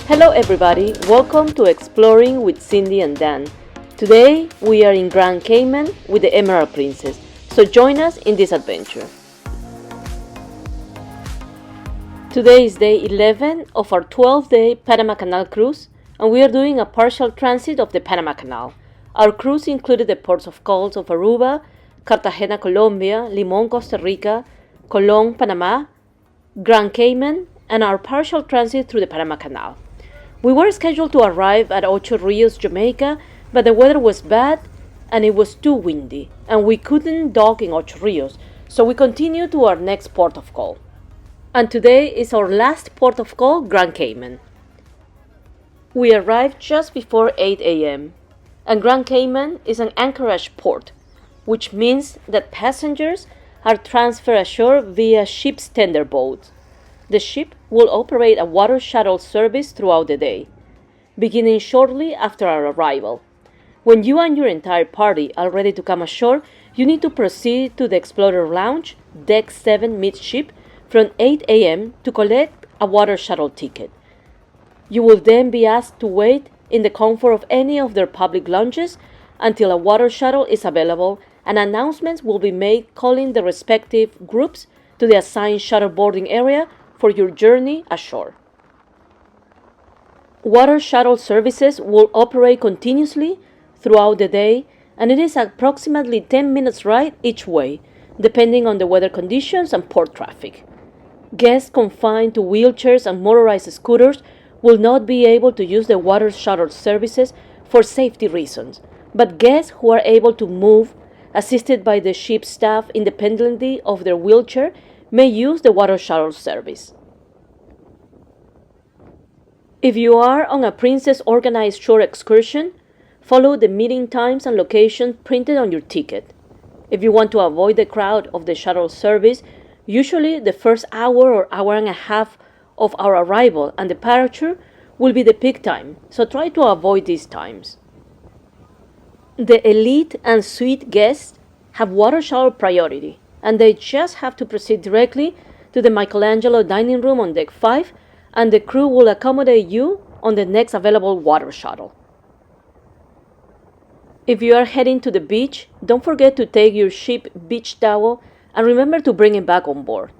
Hello everybody, welcome to Exploring with Cindy and Dan. Today we are in Grand Cayman with the Emerald Princess, so join us in this adventure. Today is day 11 of our 12-day Panama Canal cruise, and we are doing a partial transit of the Panama Canal. Our cruise included the ports of calls of Aruba, Cartagena Colombia, Limon Costa Rica, Colón, Panama, Grand Cayman, and our partial transit through the Panama Canal. We were scheduled to arrive at Ocho Rios Jamaica, but the weather was bad and it was too windy, and we couldn't dock in Ocho Rios, so we continued to our next port of call. And today is our last port of call, Grand Cayman. We arrived just before 8 a.m., and Grand Cayman is an anchorage port, which means that passengers are transferred ashore via ship's tender boats. The ship will operate a water shuttle service throughout the day, beginning shortly after our arrival. When you and your entire party are ready to come ashore, you need to proceed to the Explorer Lounge, Deck 7 midship, from 8 a.m. to collect a water shuttle ticket. You will then be asked to wait in the comfort of any of their public lounges until a water shuttle is available, and announcements will be made calling the respective groups to the assigned shuttle boarding area for your journey ashore. Water shuttle services will operate continuously throughout the day, and it is approximately 10 minutes ride each way, depending on the weather conditions and port traffic. Guests confined to wheelchairs and motorized scooters will not be able to use the water shuttle services for safety reasons, but guests who are able to move, assisted by the ship staff independently of their wheelchair, may use the water shuttle service. If you are on a Princess organized shore excursion, follow the meeting times and locations printed on your ticket. If you want to avoid the crowd of the shuttle service, usually the first hour or hour and a half of our arrival and departure will be the peak time, so try to avoid these times. The elite and suite guests have water shuttle priority, and they just have to proceed directly to the Michelangelo dining room on deck 5, and the crew will accommodate you on the next available water shuttle. If you are heading to the beach, don't forget to take your ship beach towel and remember to bring it back on board.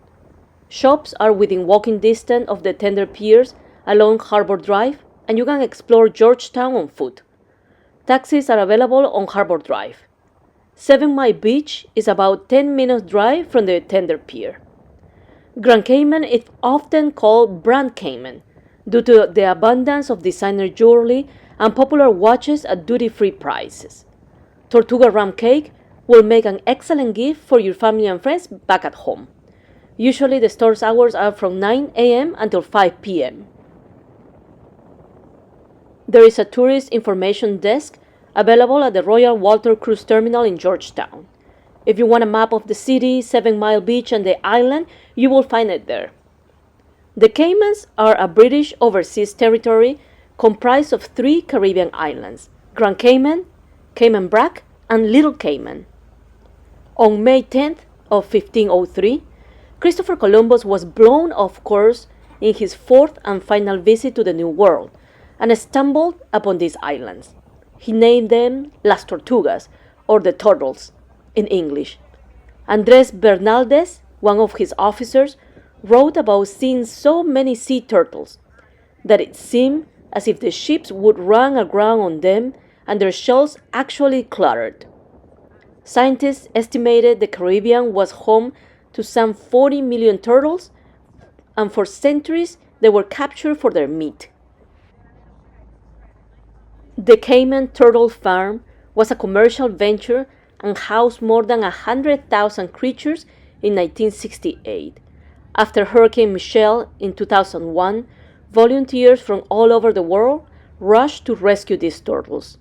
Shops are within walking distance of the tender piers along Harbor Drive, and you can explore Georgetown on foot. Taxis are available on Harbor Drive. 7 Mile Beach is about 10 minutes drive from the tender pier. Grand Cayman is often called Brand Cayman due to the abundance of designer jewelry and popular watches at duty-free prices. Tortuga rum cake will make an excellent gift for your family and friends back at home. Usually the store's hours are from 9 a.m. until 5 p.m. There is a tourist information desk available at the Royal Walter Cruise Terminal in Georgetown. If you want a map of the city, 7 Mile Beach, and the island, you will find it there. The Caymans are a British overseas territory comprised of 3 Caribbean islands: Grand Cayman, Cayman Brac, and Little Cayman. On May 10th of 1503, Christopher Columbus was blown off course in his 4th and final visit to the New World, and stumbled upon these islands. He named them Las Tortugas, or the Turtles, in English. Andrés Bernaldez, one of his officers, wrote about seeing so many sea turtles that it seemed as if the ships would run aground on them and their shells actually cluttered. Scientists estimated the Caribbean was home to some 40 million turtles, and for centuries they were captured for their meat. The Cayman Turtle Farm was a commercial venture and housed more than 100,000 creatures in 1968. After Hurricane Michelle in 2001, volunteers from all over the world rushed to rescue these turtles.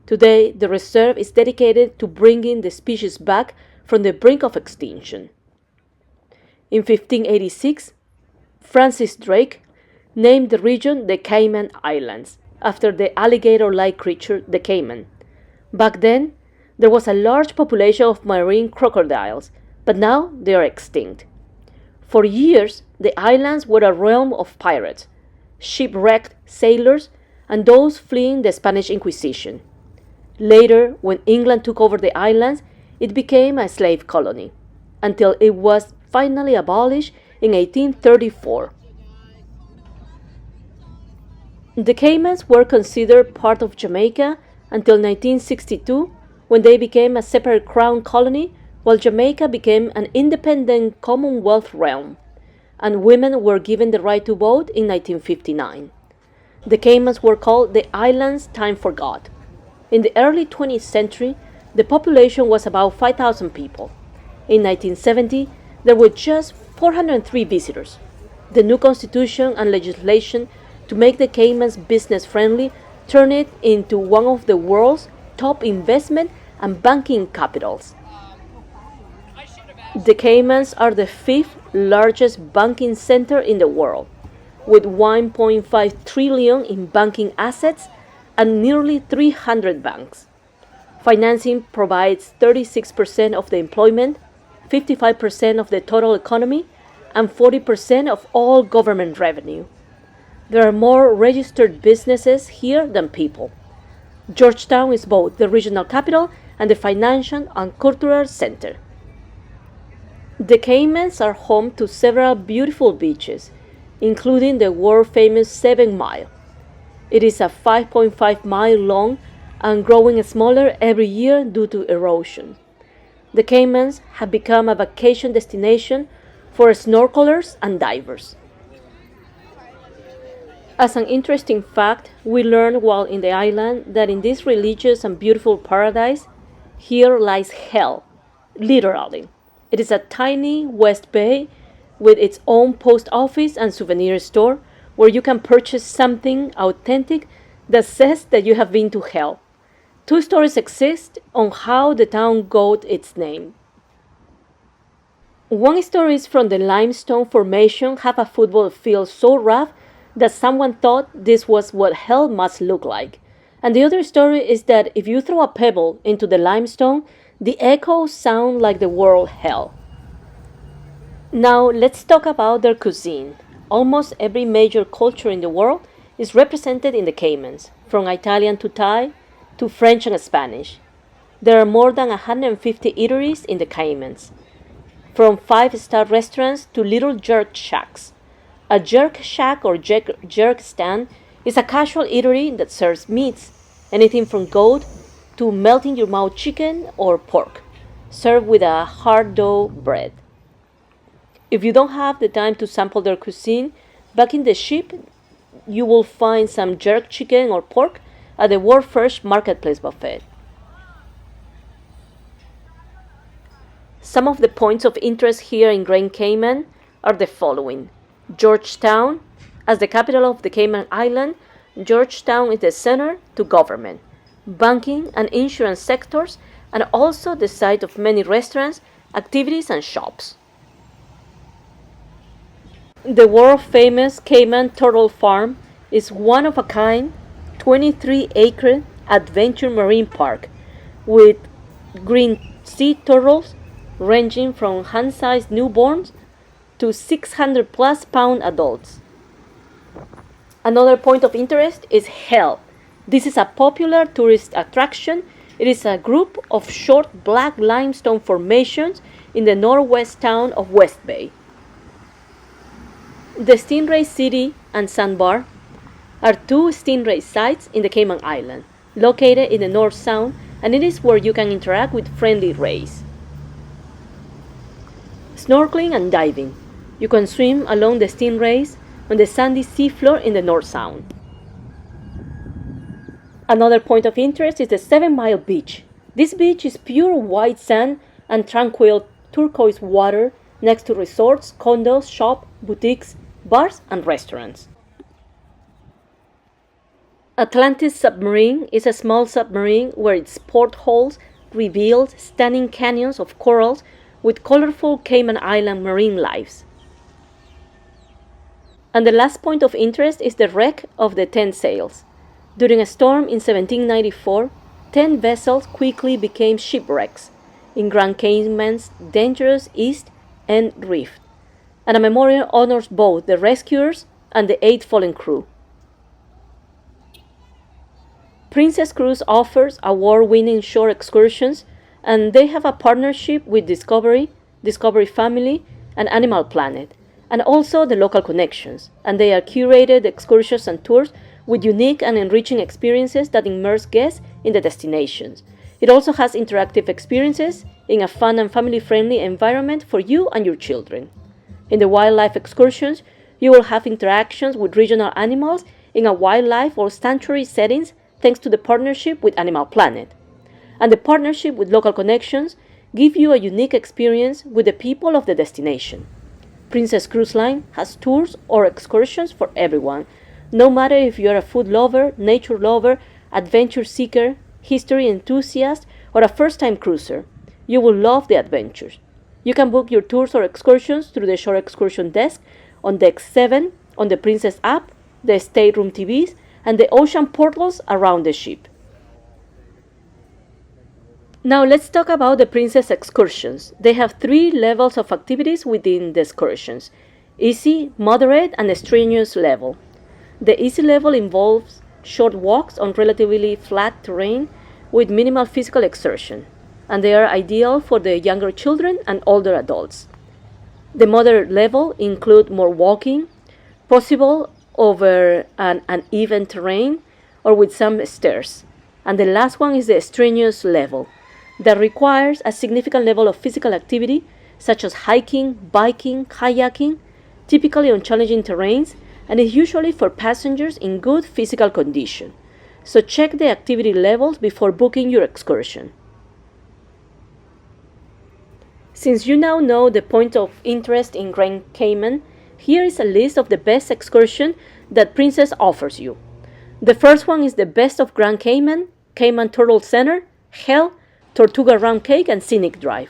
Today, the reserve is dedicated to bringing the species back from the brink of extinction. In 1586, Francis Drake named the region the Cayman Islands, after the alligator-like creature, the cayman. Back then, there was a large population of marine crocodiles, but now they are extinct. For years, the islands were a realm of pirates. shipwrecked sailors, and those fleeing the Spanish Inquisition. Later, when England took over the islands, it became a slave colony, until it was finally abolished in 1834. The Caymans were considered part of Jamaica until 1962, when they became a separate crown colony, while Jamaica became an independent Commonwealth realm, and women were given the right to vote in 1959. The Caymans were called the Islands Time Forgot. In the early 20th century, the population was about 5,000 people. In 1970, there were just 403 visitors. The new constitution and legislation to make the Caymans business-friendly turned it into one of the world's top investment and banking capitals. The Caymans are the fifth largest banking center in the world, with 1.5 trillion in banking assets and nearly 300 banks. Financing provides 36% of the employment, 55% of the total economy, and 40% of all government revenue. There are more registered businesses here than people. Georgetown is both the regional capital and the financial and cultural center. The Caymans are home to several beautiful beaches, including the world-famous 7 Mile. It is a 5.5-mile long and growing smaller every year due to erosion. The Caymans have become a vacation destination for snorkelers and divers. As an interesting fact, we learned while in the island that in this religious and beautiful paradise, here lies hell, literally. It is a tiny West Bay with its own post office and souvenir store where you can purchase something authentic that says that you have been to hell. 2 stories exist on how the town got its name. One story is from the limestone formation have a football field so rough that someone thought this was what hell must look like. And the other story is that if you throw a pebble into the limestone, the echoes sound like the word hell. Now let's talk about their cuisine. Almost every major culture in the world is represented in the Caymans, from Italian to Thai to French and Spanish. There are more than 150 eateries in the Caymans, from 5-star restaurants to little jerk shacks. A jerk shack or jerk stand is a casual eatery that serves meats, anything from goat to melt-in-your-mouth chicken or pork, served with a hard dough bread. If you don't have the time to sample their cuisine, back in the ship, you will find some jerk chicken or pork at the World First Marketplace buffet. Some of the points of interest here in Grand Cayman are the following. Georgetown. As the capital of the Cayman Island, Georgetown is the center to government, banking and insurance sectors, and also the site of many restaurants, activities, and shops. The world-famous Cayman Turtle Farm is one of a kind, 23-acre adventure marine park with green sea turtles ranging from hand-sized newborns to 600-plus pound adults. Another point of interest is Hell. This is a popular tourist attraction. It is a group of short black limestone formations in the northwest town of West Bay. The Stingray City and Sandbar are 2 stingray sites in the Cayman Island, located in the North Sound, and it is where you can interact with friendly rays. Snorkeling and diving. You can swim along the stingrays on the sandy seafloor in the North Sound. Another point of interest is the 7 Mile Beach. This beach is pure white sand and tranquil turquoise water next to resorts, condos, shops, boutiques, bars, and restaurants. Atlantis Submarine is a small submarine where its portholes reveal stunning canyons of corals with colorful Cayman Island marine lives. And the last point of interest is the wreck of the 10 sails. During a storm in 1794, 10 vessels quickly became shipwrecks in Grand Cayman's dangerous East End Reef, and a memorial honors both the rescuers and the 8 Fallen Crew. Princess Cruise offers award-winning shore excursions, and they have a partnership with Discovery Family, and Animal Planet, and also the local connections, and they are curated excursions and tours with unique and enriching experiences that immerse guests in the destinations. It also has interactive experiences in a fun and family-friendly environment for you and your children. In the wildlife excursions, you will have interactions with regional animals in a wildlife or sanctuary settings thanks to the partnership with Animal Planet. And the partnership with local connections give you a unique experience with the people of the destination. Princess Cruise Line has tours or excursions for everyone, no matter if you are a food lover, nature lover, adventure seeker, history enthusiast, or a first-time cruiser. You will love the adventures. You can book your tours or excursions through the Shore Excursion Desk on Deck 7, on the Princess app, the stateroom TVs, and the ocean portals around the ship. Now let's talk about the Princess excursions. They have 3 levels of activities within the excursions: easy, moderate, and strenuous level. The easy level involves short walks on relatively flat terrain with minimal physical exertion, and they are ideal for the younger children and older adults. The moderate level include more walking, possible over an uneven terrain or with some stairs. And the last one is the strenuous level that requires a significant level of physical activity such as hiking, biking, kayaking, typically on challenging terrains, and is usually for passengers in good physical condition. So check the activity levels before booking your excursion. Since you now know the point of interest in Grand Cayman, here is a list of the best excursion that Princess offers you. The first one is the Best of Grand Cayman, Cayman Turtle Center, Hell, Tortuga Round Cake, and Scenic Drive.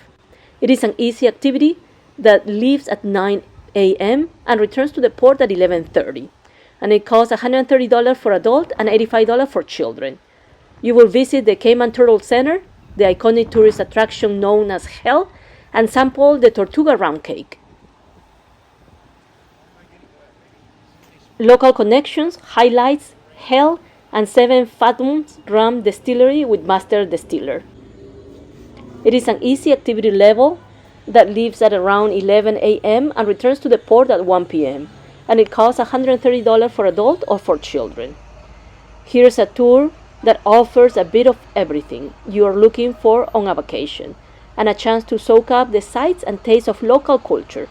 It is an easy activity that leaves at 9 a.m. and returns to the port at 11:30, and it costs $130 for adult and $85 for children. You will visit the Cayman Turtle Center, the iconic tourist attraction known as Hell, and sample the Tortuga Round Cake. Local connections highlights Hell and 7 Fathoms Rum Distillery with Master Distiller. It is an easy activity level that leaves at around 11 a.m. and returns to the port at 1 p.m. and it costs $130 for adult or for children. Here's a tour that offers a bit of everything you are looking for on a vacation and a chance to soak up the sights and tastes of local culture.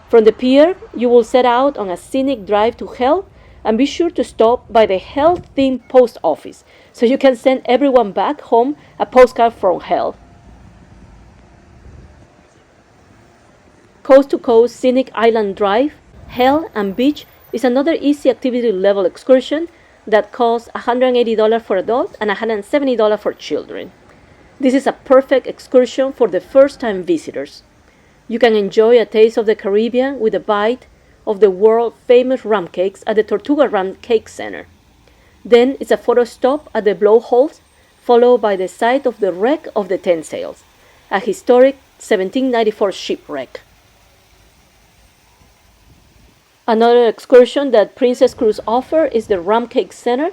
From the pier, you will set out on a scenic drive to Hell and be sure to stop by the Hell-themed post office so you can send everyone back home a postcard from Hell. Coast to Coast Scenic Island Drive, Hell and Beach is another easy activity level excursion that costs $180 for adults and $170 for children. This is a perfect excursion for the first-time visitors. You can enjoy a taste of the Caribbean with a bite of the world-famous rum cakes at the Tortuga Rum Cake Center. Then it's a photo stop at the blowholes, followed by the sight of the wreck of the Ten Sails, a historic 1794 shipwreck. Another excursion that Princess Cruise offers is the Rum Cake Center,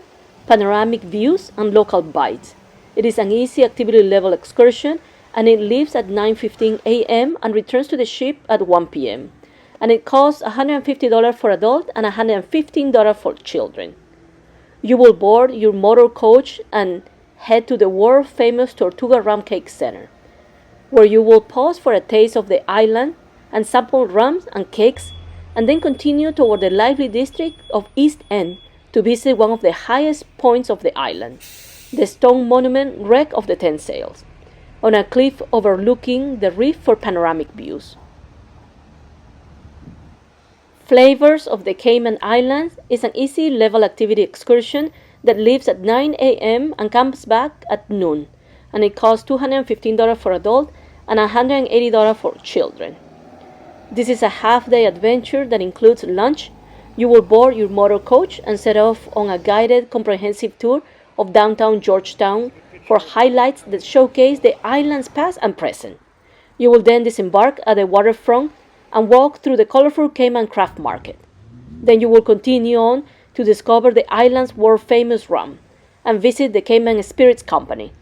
panoramic views, and local bites. It is an easy activity level excursion and it leaves at 9:15 a.m. and returns to the ship at 1 p.m. and it costs $150 for adults and $115 for children. You will board your motor coach and head to the world-famous Tortuga Rum Cake Center, where you will pause for a taste of the island and sample rums and cakes, and then continue toward the lively district of East End to visit one of the highest points of the island, the stone monument wreck of the Ten Sails, on a cliff overlooking the reef for panoramic views. Flavors of the Cayman Islands is an easy level activity excursion that leaves at 9 a.m. and comes back at noon, and it costs $215 for adults and $180 for children. This is a half-day adventure that includes lunch. You will board your motor coach and set off on a guided comprehensive tour of downtown Georgetown for highlights that showcase the island's past and present. You will then disembark at the waterfront and walk through the colorful Cayman Craft Market. Then you will continue on to discover the island's world-famous rum and visit the Cayman Spirits Company.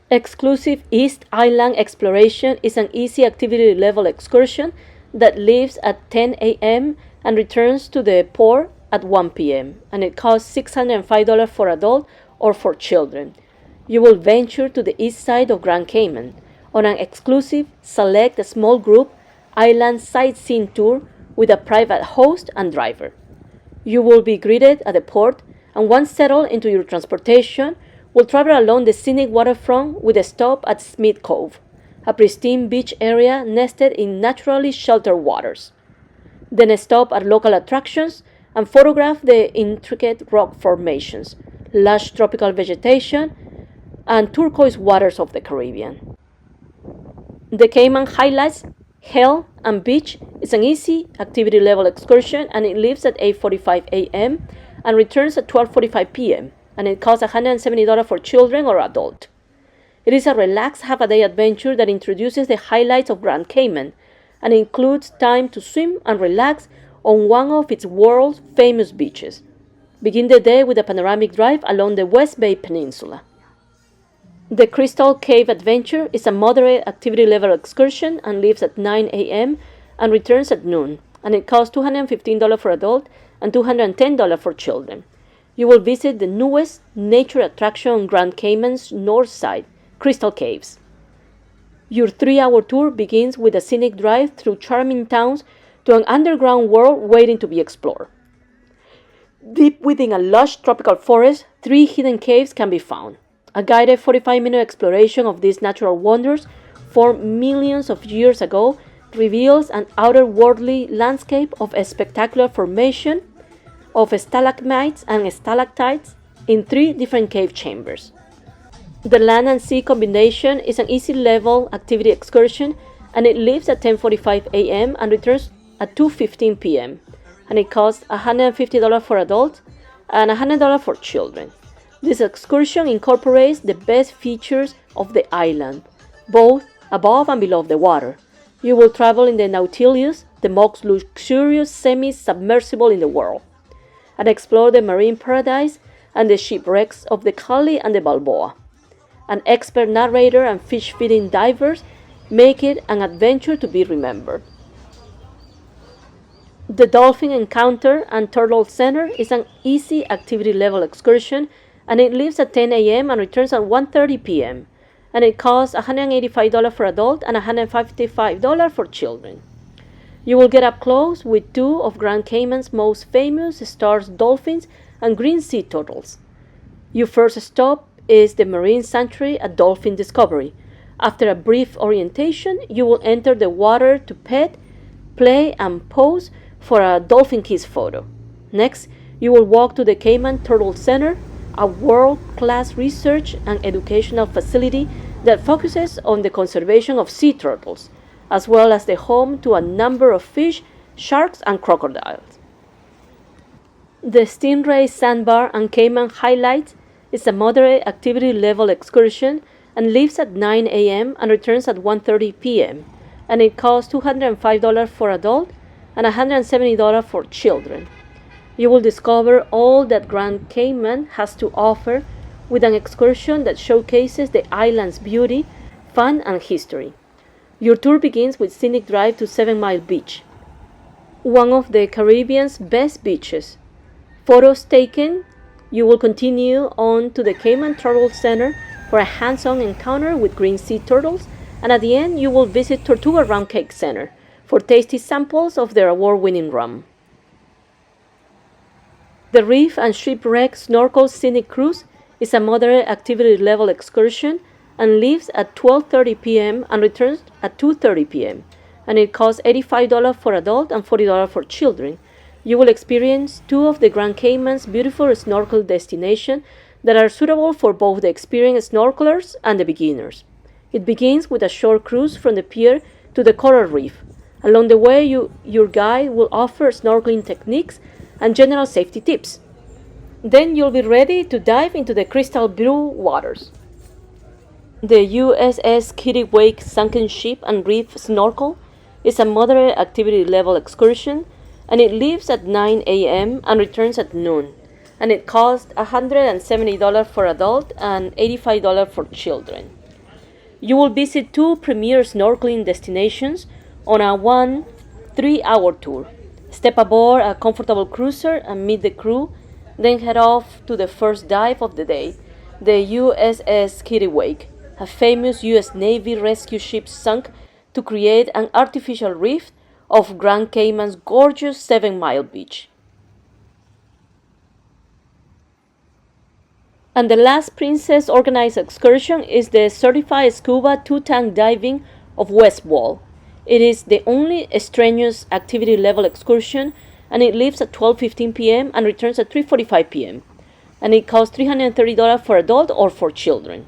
Exclusive East Island Exploration is an easy activity level excursion that leaves at 10 a.m. and returns to the port at 1 p.m. and it costs $605 for adults or for children. You will venture to the east side of Grand Cayman on an exclusive, select small group island sightseeing tour with a private host and driver. You will be greeted at the port and once settled into your transportation, will travel along the scenic waterfront with a stop at Smith Cove, a pristine beach area nested in naturally sheltered waters. Then stop at local attractions and photograph the intricate rock formations, lush tropical vegetation, and turquoise waters of the Caribbean. The Cayman Highlights Hell and Beach is an easy activity level excursion and it leaves at 8:45 a.m. and returns at 12:45 p.m. and it costs $170 for children or adult. It is a relaxed half-a-day adventure that introduces the highlights of Grand Cayman and includes time to swim and relax on one of its world's famous beaches. Begin the day with a panoramic drive along the West Bay Peninsula. The Crystal Cave Adventure is a moderate activity level excursion and leaves at 9 a.m. and returns at noon, and it costs $215 for adults and $210 for children. You will visit the newest nature attraction on Grand Cayman's north side, Crystal Caves. Your 3-hour tour begins with a scenic drive through charming towns to an underground world waiting to be explored. Deep within a lush tropical forest, 3 hidden caves can be found. A guided 45-minute exploration of these natural wonders formed millions of years ago reveals an outer-worldly landscape of a spectacular formation of stalagmites and stalactites in 3 different cave chambers. The land and sea combination is an easy level activity excursion and it leaves at 10:45 a.m. and returns at 2:15 p.m. and it costs $150 for adults and $100 for children. This excursion incorporates the best features of the island, both above and below the water. You will travel in the Nautilus, the most luxurious semi-submersible in the world, and explore the marine paradise and the shipwrecks of the Cali and the Balboa. An expert narrator and fish-feeding divers make it an adventure to be remembered. The Dolphin Encounter and Turtle Center is an easy activity level excursion and it leaves at 10 a.m. and returns at 1:30 p.m. and it costs $185 for adults and $155 for children. You will get up close with 2 of Grand Cayman's most famous star dolphins and green sea turtles. Your first stop is the Marine Sanctuary at Dolphin Discovery. After a brief orientation, you will enter the water to pet, play, and pose for a dolphin kiss photo. Next, you will walk to the Cayman Turtle Center, a world-class research and educational facility that focuses on the conservation of sea turtles, as well as the home to a number of fish, sharks, and crocodiles. The Stingray Sandbar and Cayman Highlights is a moderate activity level excursion and leaves at 9 a.m. and returns at 1:30 p.m. and it costs $205 for adults and $170 for children. You will discover all that Grand Cayman has to offer with an excursion that showcases the island's beauty, fun, and history. Your tour begins with scenic drive to 7 Mile Beach, one of the Caribbean's best beaches. Photos taken, you will continue on to the Cayman Turtle Center for a hands-on encounter with green sea turtles, and at the end you will visit Tortuga Round Cake Center for tasty samples of their award-winning rum. The Reef and Shipwreck Snorkel Scenic Cruise is a moderate activity level excursion and leaves at 12:30 p.m. and returns at 2:30 p.m. and it costs $85 for adults and $40 for children. You will experience 2 of the Grand Cayman's beautiful snorkel destinations that are suitable for both the experienced snorkelers and the beginners. It begins with a short cruise from the pier to the coral reef. Along the way, your guide will offer snorkeling techniques and general safety tips. Then you'll be ready to dive into the crystal blue waters. The USS Kittiwake Sunken Ship and Reef Snorkel It's a moderate activity level excursion, and it leaves at 9 a.m. and returns at noon. And it costs $170 for adult and $85 for children. You will visit two premier snorkeling destinations on a 3-hour tour. Step aboard a comfortable cruiser and meet the crew, then head off to the first dive of the day, the USS Kittiwake, a famous U.S. Navy rescue ship sunk to create an artificial reef of Grand Cayman's gorgeous 7-mile beach. And the last Princess organized excursion is the Certified Scuba 2-tank diving of West Wall. It is the only strenuous activity level excursion, and it leaves at 12:15 p.m. and returns at 3:45 p.m. And it costs $330 for adult or for children.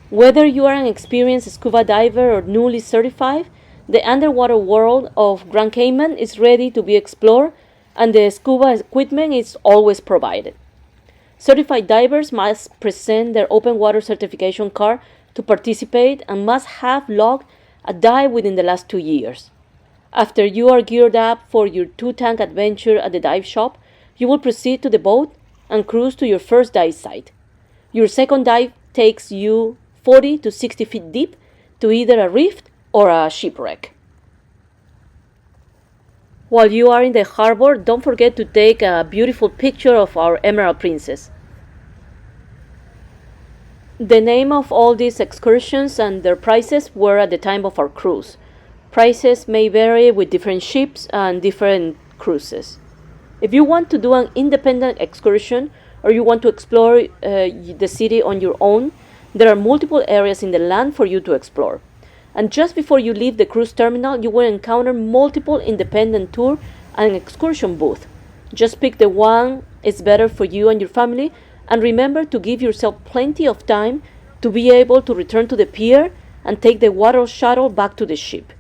Whether you are an experienced scuba diver or newly certified, the underwater world of Grand Cayman is ready to be explored, and the scuba equipment is always provided. Certified divers must present their open water certification card to participate and must have logged a dive within the last 2 years. After you are geared up for your 2-tank adventure at the dive shop, you will proceed to the boat and cruise to your first dive site. Your second dive takes you 40 to 60 feet deep to either a rift or a shipwreck. While you are in the harbor, don't forget to take a beautiful picture of our Emerald Princess. The name of all these excursions and their prices were at the time of our cruise. Prices may vary with different ships and different cruises. If you want to do an independent excursion or you want to explore the city on your own, there are multiple areas in the land for you to explore. And just before you leave the cruise terminal, you will encounter multiple independent tour and excursion booths. Just pick the one is better for you and your family, and remember to give yourself plenty of time to be able to return to the pier and take the water shuttle back to the ship.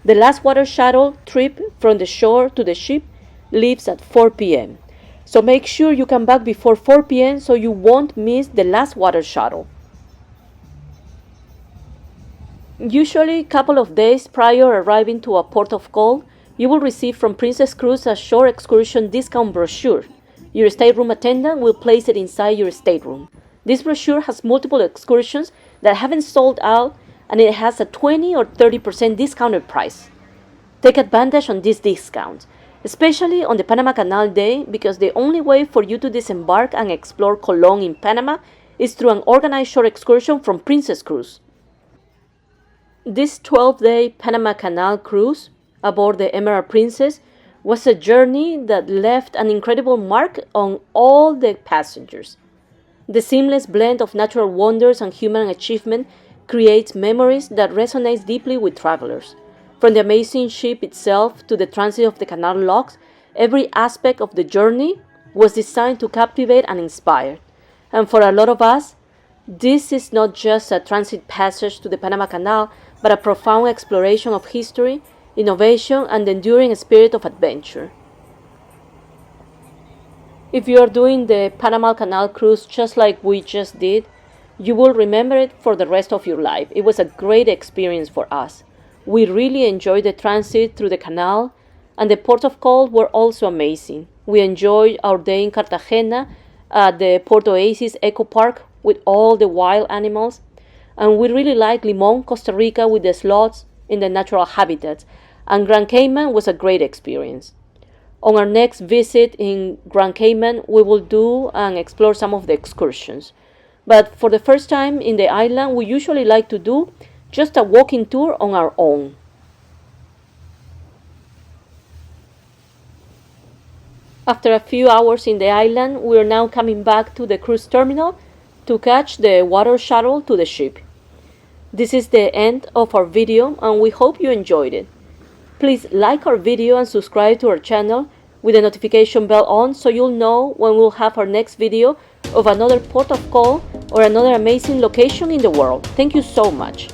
The last water shuttle trip from the shore to the ship leaves at 4 p.m. So make sure you come back before 4 p.m. so you won't miss the last water shuttle. Usually a couple of days prior arriving to a port of call, you will receive from Princess Cruise a shore excursion discount brochure. Your stateroom attendant will place it inside your stateroom. This brochure has multiple excursions that haven't sold out, and it has a 20 or 30% discounted price. Take advantage on these discounts, especially on the Panama Canal Day, because the only way for you to disembark and explore Colón in Panama is through an organized shore excursion from Princess Cruise. This 12-day Panama Canal cruise aboard the Emerald Princess was a journey that left an incredible mark on all the passengers. The seamless blend of natural wonders and human achievement creates memories that resonate deeply with travelers. From the amazing ship itself to the transit of the canal locks, every aspect of the journey was designed to captivate and inspire. And for a lot of us, this is not just a transit passage to the Panama Canal, but a profound exploration of history, innovation, and the enduring spirit of adventure. If you are doing the Panama Canal cruise just like we just did, you will remember it for the rest of your life. It was a great experience for us. We really enjoyed the transit through the canal, and the ports of call were also amazing. We enjoyed our day in Cartagena at the Port Oasis Eco Park with all the wild animals, and we really liked Limon, Costa Rica with the sloths in the natural habitats, and Grand Cayman was a great experience. On our next visit in Grand Cayman, we will do and explore some of the excursions. But for the first time in the island, we usually like to do just a walking tour on our own. After a few hours in the island, we are now coming back to the cruise terminal to catch the water shuttle to the ship. This is the end of our video, and we hope you enjoyed it. Please like our video and subscribe to our channel with the notification bell on so you'll know when we'll have our next video of another port of call or another amazing location in the world. Thank you so much.